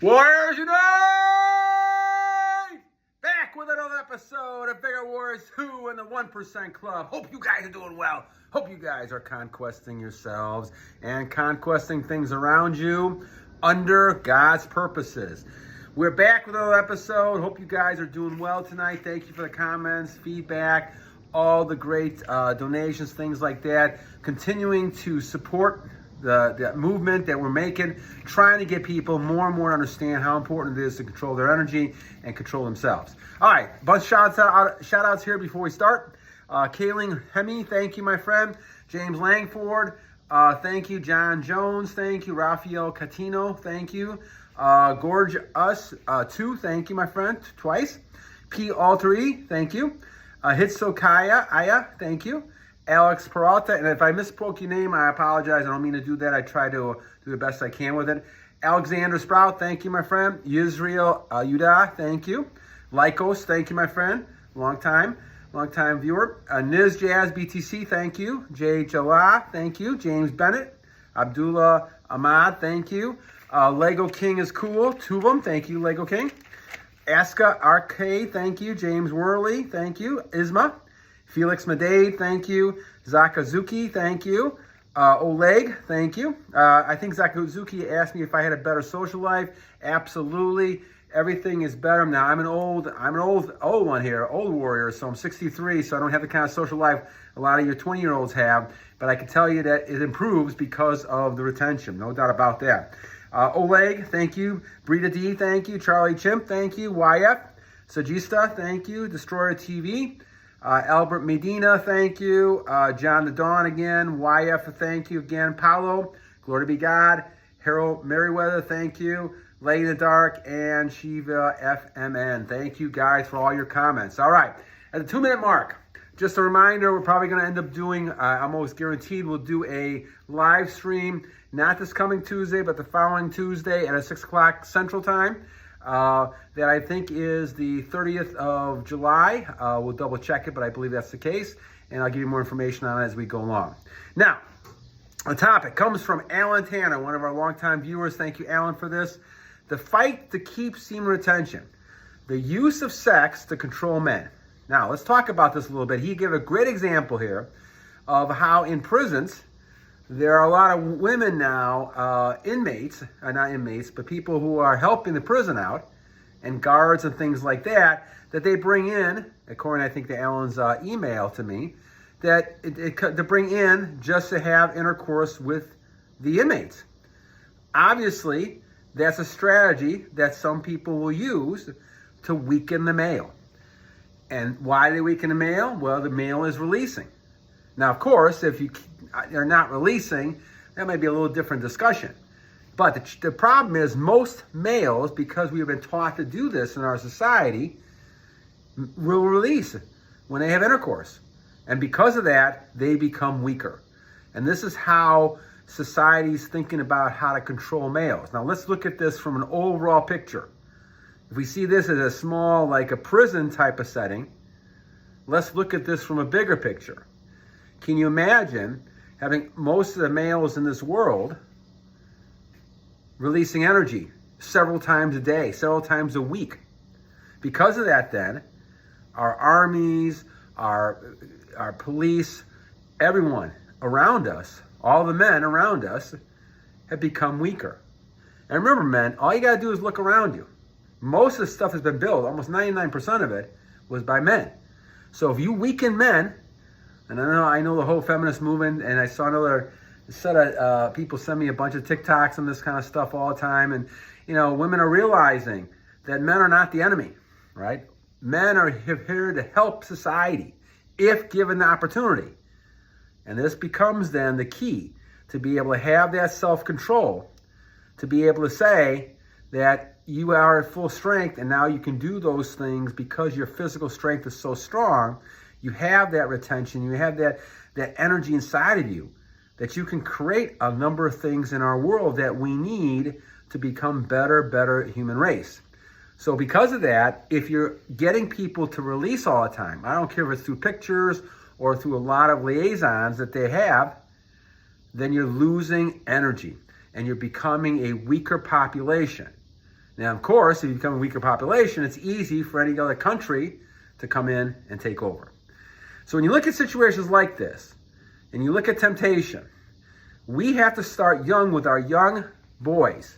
Warriors Unite! Back with another episode of Bigger Warriors 2 and the 1% Club. Hope you guys are doing well. Hope you guys are conquesting yourselves and conquesting things around you under God's purposes. We're back with another episode. Hope you guys are doing well tonight. Thank you for the comments, feedback, all the great donations, things like that. Continuing to support the movement that we're making, trying to get people more and more to understand how important it is to control their energy and control themselves. All right, bunch of shout outs here before we start. Kaling, Hemi, thank you, my friend. James Langford, thank you. John Jones, thank you. Rafael Caetano, thank you. Gorge Us, 2, thank you, my friend, twice. Altieri, thank you. Hizkiyahu, thank you. Alex Peralta, and if I misspoke your name, I apologize. I don't mean to do that. I try to do the best I can with it. Alexander Sprout, thank you, my friend. Yisrael Yehuddah, thank you. Lykkos, thank you, my friend. Long time viewer. NizJazzBTC, thank you. Jallah, thank you. James Bennett. Abdullah Ahmad, thank you. Legokingiscool, 2 of them, thank you, Lego King. Aska Arcade, thank you. James Worley, thank you. Isma. Felix, mcdade, thank you. Zackazuki, thank you. Oleg, thank you. I think Zackazuki asked me if I had a better social life. Absolutely. Everything is better. Now, I'm an old one here, old warrior, so I'm 63, so I don't have the kind of social life a lot of your 20-year-olds have, but I can tell you that it improves because of the retention, no doubt about that. Oleg, thank you. Bretty D, thank you. Charlie Chimp, thank you. YF, Sajista, thank you. Destroyer TV. Alberto Medina, thank you. Jon the Dawn again. YF, thank you again. Paulo, glory be God. Merewether, thank you. Lay in the Dark and Shiva FMN. Thank you guys for all your comments. All right, at the 2-minute mark, just a reminder, we're probably going to end up doing, I'm almost guaranteed, we'll do a live stream, not this coming Tuesday, but the following Tuesday at 6 o'clock Central Time. That I think is the 30th of July. We'll double check it, but I believe that's the case, and I'll give you more information on it as we go along. Now, the topic comes from Alan Tanner, one of our longtime viewers. Thank you, Alan, for this. The fight to keep semen retention. The use of sex to control men. Now, let's talk about this a little bit. He gave a great example here of how in prisons, there are a lot of women now, inmates, not inmates, but people who are helping the prison out, and guards and things like that, that they bring in, according, I think, to Alan's email to me, that to bring in just to have intercourse with the inmates. Obviously, that's a strategy that some people will use to weaken the male. And why do they weaken the male? Well, the male is releasing. Now, of course, if they're not releasing, that might be a little different discussion. But the problem is most males, because we have been taught to do this in our society, will release when they have intercourse. And because of that, they become weaker. And this is how society's thinking about how to control males. Now, let's look at this from an overall picture. If we see this as a small, like a prison type of setting, let's look at this from a bigger picture. Can you imagine having most of the males in this world releasing energy several times a day, several times a week? Because of that, then, our armies, our police, everyone around us, all the men around us have become weaker. And remember, men, all you got to do is look around you. Most of the stuff has been built, almost 99% of it, was by men. So if you weaken men, and I know the whole feminist movement, and I saw another set of people send me a bunch of TikToks and this kind of stuff all the time. And, women are realizing that men are not the enemy, right? Men are here to help society if given the opportunity. And this becomes then the key to be able to have that self-control, to be able to say that you are at full strength and now you can do those things because your physical strength is so strong. You have that retention, you have that energy inside of you that you can create a number of things in our world that we need to become better human race. So because of that, if you're getting people to release all the time, I don't care if it's through pictures or through a lot of liaisons that they have, then you're losing energy and you're becoming a weaker population. Now, of course, if you become a weaker population, it's easy for any other country to come in and take over. So when you look at situations like this, and you look at temptation, we have to start young with our young boys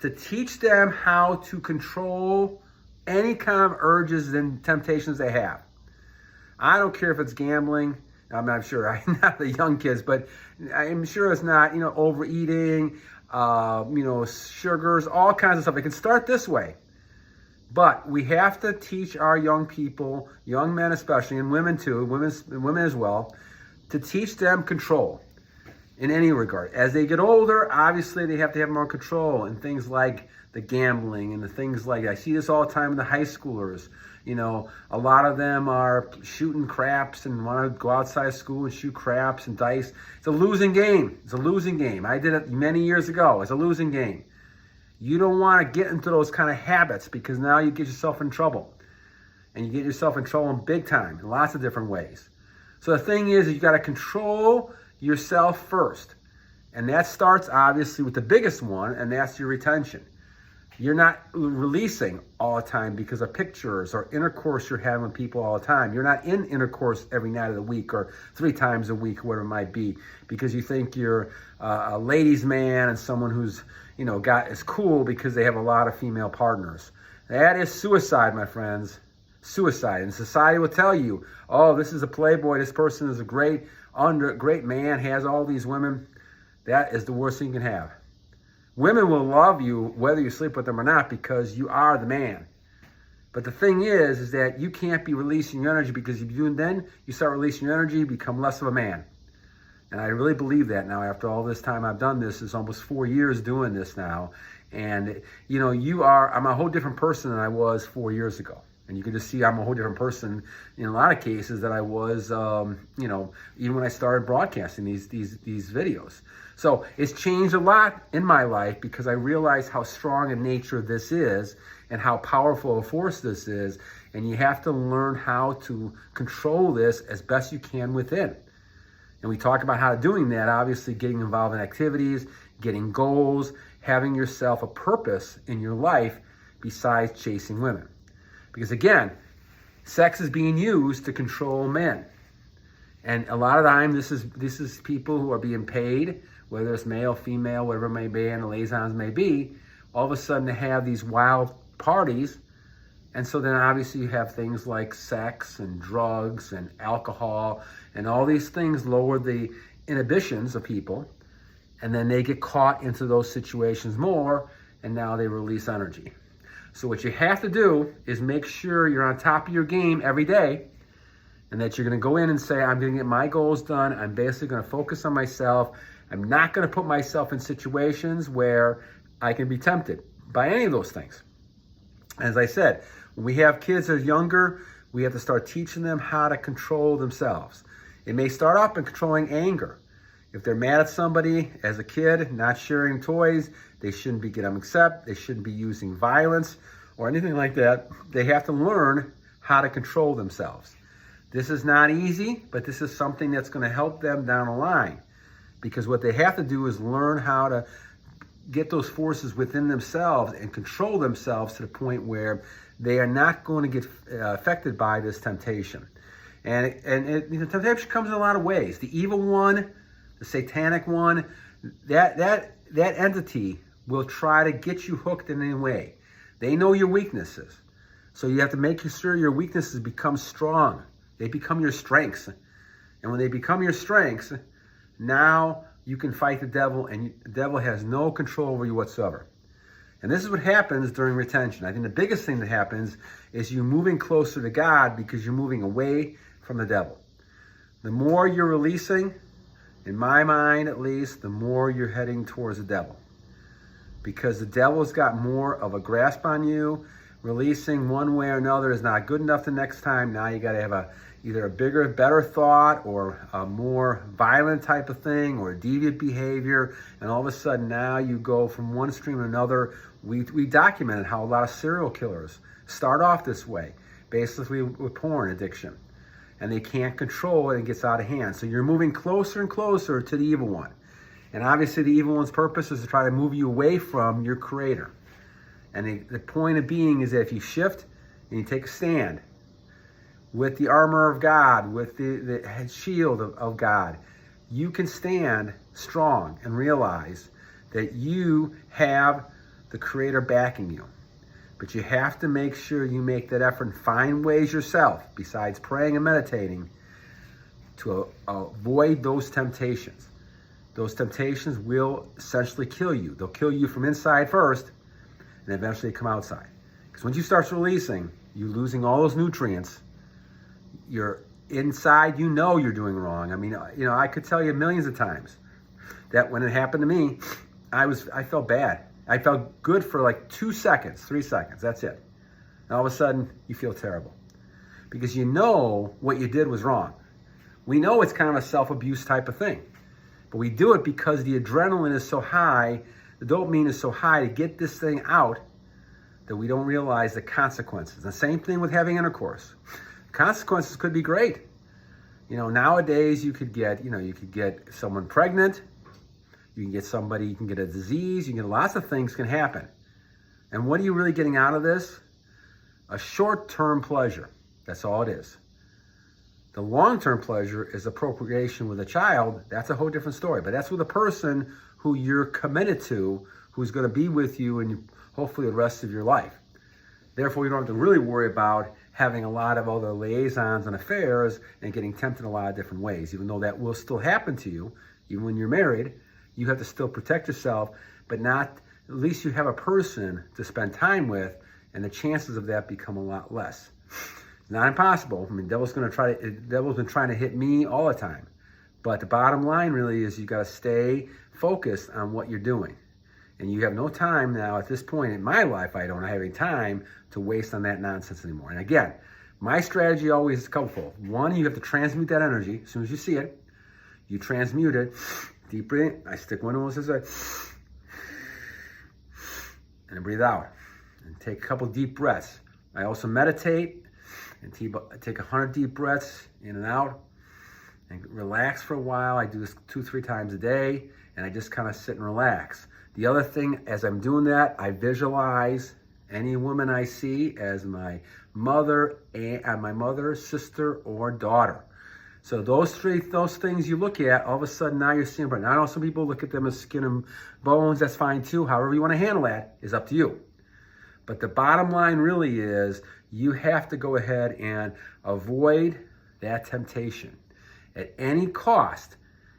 to teach them how to control any kind of urges and temptations they have. I don't care if it's gambling. I'm sure not the young kids, but I'm sure it's not, overeating, sugars, all kinds of stuff. It can start this way. But we have to teach our young people, young men especially, and women too, women as well, to teach them control in any regard. As they get older, obviously they have to have more control in things like the gambling and the things like, I see this all the time in the high schoolers. A lot of them are shooting craps and want to go outside school and shoot craps and dice. It's a losing game. It's a losing game. I did it many years ago. It's a losing game. You don't want to get into those kind of habits because now you get yourself in trouble. And you get yourself in trouble in big time in lots of different ways. So the thing is you got to control yourself first. And that starts obviously with the biggest one, and that's your retention. You're not releasing all the time because of pictures or intercourse you're having with people all the time. You're not in intercourse every night of the week or 3 times a week, whatever it might be, because you think you're a ladies' man and someone who's, is cool because they have a lot of female partners. That is suicide, my friends. Suicide. And society will tell you, oh, this is a playboy. This person is a great man, has all these women. That is the worst thing you can have. Women will love you whether you sleep with them or not because you are the man. But the thing is that you can't be releasing your energy because if you then you start releasing your energy, you become less of a man. And I really believe that now after all this time I've done this. It's almost 4 years doing this now. And, I'm a whole different person than I was 4 years ago. And you can just see I'm a whole different person in a lot of cases than I was, even when I started broadcasting these videos. So it's changed a lot in my life because I realized how strong in nature this is and how powerful a force this is. And you have to learn how to control this as best you can within. And we talk about how doing that, obviously getting involved in activities, getting goals, having yourself a purpose in your life besides chasing women. Because again, sex is being used to control men. And a lot of the time, this is people who are being paid, whether it's male, female, whatever it may be, and the liaisons may be, all of a sudden to have these wild parties. And so then obviously you have things like sex and drugs and alcohol, and all these things lower the inhibitions of people. And then they get caught into those situations more, and now they release energy. So what you have to do is make sure you're on top of your game every day and that you're going to go in and say, I'm going to get my goals done. I'm basically going to focus on myself. I'm not going to put myself in situations where I can be tempted by any of those things. As I said, when we have kids that are younger, we have to start teaching them how to control themselves. It may start off in controlling anger. If they're mad at somebody as a kid, not sharing toys, they shouldn't be getting upset. They shouldn't be using violence or anything like that. They have to learn how to control themselves. This is not easy, but this is something that's going to help them down the line. Because what they have to do is learn how to get those forces within themselves and control themselves to the point where they are not going to get affected by this temptation. And temptation comes in a lot of ways. The evil one, the satanic one, that entity will try to get you hooked in any way. They know your weaknesses. So you have to make sure your weaknesses become strong. They become your strengths. And when they become your strengths, now you can fight the devil, and the devil has no control over you whatsoever. And this is what happens during retention. I think the biggest thing that happens is you moving closer to God because you're moving away from the devil. The more you're releasing, in my mind at least, the more you're heading towards the devil. Because the devil's got more of a grasp on you. Releasing one way or another is not good enough the next time. Now you got to have either a bigger, better thought or a more violent type of thing or deviant behavior. And all of a sudden now you go from one extreme to another. We documented how a lot of serial killers start off this way, basically with porn addiction. And they can't control it and it gets out of hand. So you're moving closer and closer to the evil one. And obviously the evil one's purpose is to try to move you away from your creator. And the point of being is that if you shift and you take a stand with the armor of God, with the shield of God, you can stand strong and realize that you have the Creator backing you. But you have to make sure you make that effort and find ways yourself, besides praying and meditating, to avoid those temptations. Those temptations will essentially kill you. They'll kill you from inside first, and eventually come outside. Because once you start releasing, you're losing all those nutrients. You're inside, you know you're doing wrong. I mean, I could tell you millions of times that when it happened to me, I felt bad. I felt good for like 2 seconds, 3 seconds, that's it. And all of a sudden, you feel terrible. Because you know what you did was wrong. We know it's kind of a self-abuse type of thing. But we do it because the adrenaline is so high, the dopamine is so high to get this thing out that we don't realize the consequences. The same thing with having intercourse. Consequences could be great. Nowadays you could get someone pregnant, you can get a disease, lots of things can happen. And what are you really getting out of this? A short-term pleasure. That's all it is. The long-term pleasure is the procreation with a child. That's a whole different story. But that's with a person who you're committed to, who's going to be with you and hopefully the rest of your life. Therefore, you don't have to really worry about having a lot of other liaisons and affairs and getting tempted in a lot of different ways. Even though that will still happen to you, even when you're married, you have to still protect yourself, but at least you have a person to spend time with, and the chances of that become a lot less. It's not impossible. I mean, devil's been trying to hit me all the time. But the bottom line really is you got to stay focused on what you're doing. And you have no time now at this point in my life, I don't have any time to waste on that nonsense anymore. And again, my strategy always is couplefold. One, you have to transmute that energy. As soon as you see it, you transmute it. Deep breathing. I stick one nose this way. And breathe out. And take a couple deep breaths. I also meditate and take 100 deep breaths in and out. And relax for a while. I do this 2-3 times a day. And I just kind of sit and relax. The other thing, as I'm doing that, I visualize any woman I see as my mother, sister, or daughter. So those things you look at, all of a sudden now you're seeing. But I know some people look at them as skin and bones. That's fine too. However you want to handle that is up to you. But the bottom line really is you have to go ahead and avoid that temptation at any cost.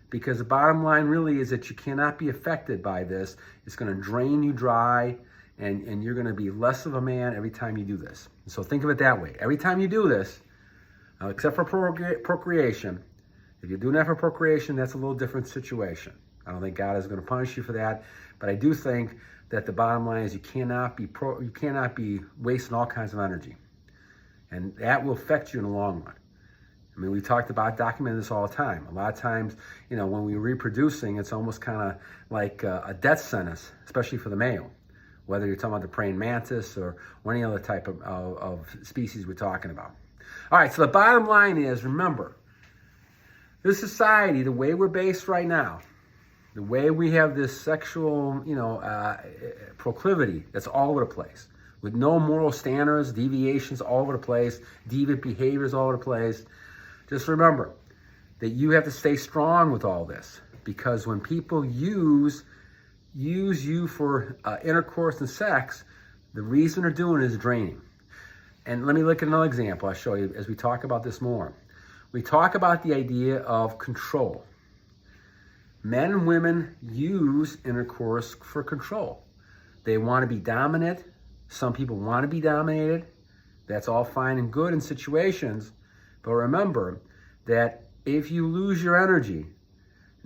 Because the bottom line really is that you cannot be affected by this. It's going to drain you dry, and you're going to be less of a man every time you do this. So think of it that way. Every time you do this, except for procreation, if you're doing that for procreation, that's a little different situation. I don't think God is going to punish you for that, but I do think that the bottom line is you cannot be wasting all kinds of energy, and that will affect you in the long run. I mean, we talked about documenting this all the time. A lot of times, when we're reproducing, it's almost kind of like a death sentence, especially for the male, whether you're talking about the praying mantis or any other type of species we're talking about. All right, so the bottom line is, remember, this society, the way we're based right now, the way we have this sexual, proclivity that's all over the place, with no moral standards, deviations all over the place, deviant behaviors all over the place. Just remember that you have to stay strong with all this, because when people use you for intercourse and sex, the reason they're doing it is draining. And let me look at another example I'll show you as we talk about this more. We talk about the idea of control. Men and women use intercourse for control. They want to be dominant. Some people want to be dominated. That's all fine and good in situations. But remember that if you lose your energy,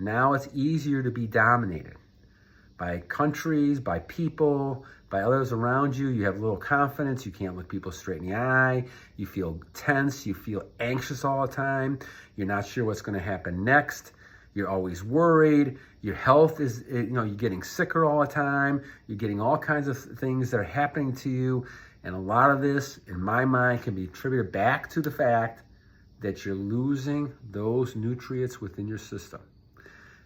now it's easier to be dominated by countries, by people, by others around you. You have little confidence. You can't look people straight in the eye. You feel tense. You feel anxious all the time. You're not sure what's going to happen next. You're always worried. Your health is, you're getting sicker all the time. You're getting all kinds of things that are happening to you. And a lot of this, in my mind, can be attributed back to the fact that you're losing those nutrients within your system.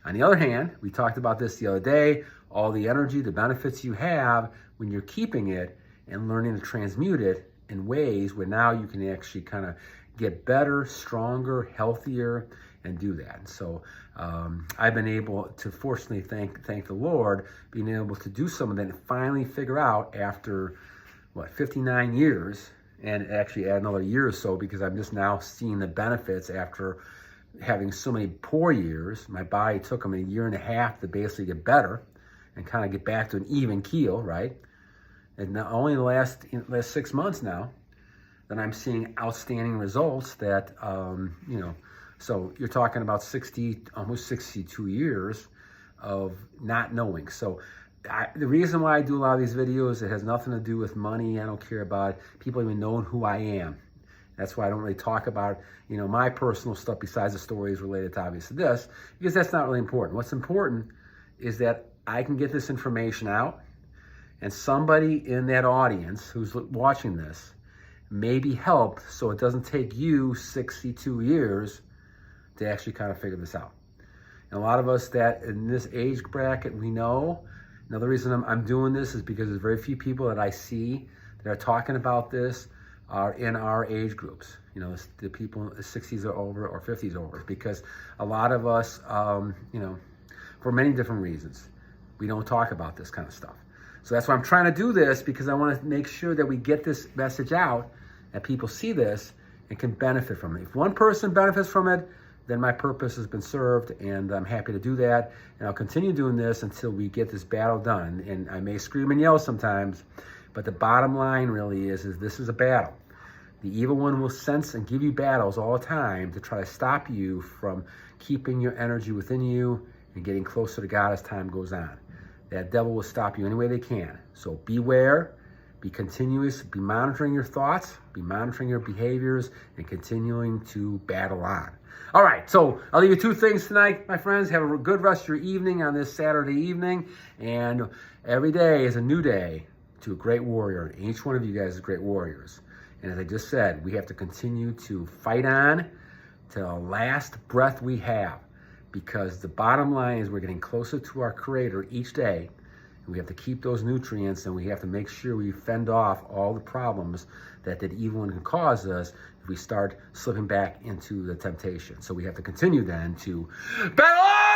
On the other hand, we talked about this the other day, all the energy, the benefits you have when you're keeping it and learning to transmute it in ways where now you can actually kind of get better, stronger, healthier, and do that. And so I've been able to fortunately thank the Lord, being able to do some of that and finally figure out after, 59 years, and actually add another year or so because I'm just now seeing the benefits after having so many poor years. My body took them a year and a half to basically get better and kind of get back to an even keel, right? And not only in the last 6 months now that I'm seeing outstanding results that, so you're talking about almost 62 years of not knowing. So the reason why I do a lot of these videos, it has nothing to do with money. I don't care about people even knowing who I am. That's why I don't really talk about, my personal stuff besides the stories related to obviously this, because that's not really important. What's important is that I can get this information out, and somebody in that audience who's watching this may be helped so it doesn't take you 62 years to actually kind of figure this out. And a lot of us that in this age bracket, we know. Another reason I'm doing this is because there's very few people that I see that are talking about this are in our age groups. The people in the 60s or over or 50s over. Because a lot of us, for many different reasons, we don't talk about this kind of stuff. So that's why I'm trying to do this, because I want to make sure that we get this message out, that people see this and can benefit from it. If one person benefits from it, then my purpose has been served, and I'm happy to do that. And I'll continue doing this until we get this battle done. And I may scream and yell sometimes, but the bottom line really is this is a battle. The evil one will sense and give you battles all the time to try to stop you from keeping your energy within you and getting closer to God as time goes on. That devil will stop you any way they can. So beware, be continuous, be monitoring your thoughts, be monitoring your behaviors, and continuing to battle on. All right, so I'll leave you two things tonight, my friends. Have a good rest of your evening on this Saturday evening. And every day is a new day to a great warrior. And each one of you guys is great warriors. And as I just said, we have to continue to fight on to the last breath we have. Because the bottom line is we're getting closer to our Creator each day. And we have to keep those nutrients, and we have to make sure we fend off all the problems that evil one can cause us if we start slipping back into the temptation. So we have to continue then to battle on!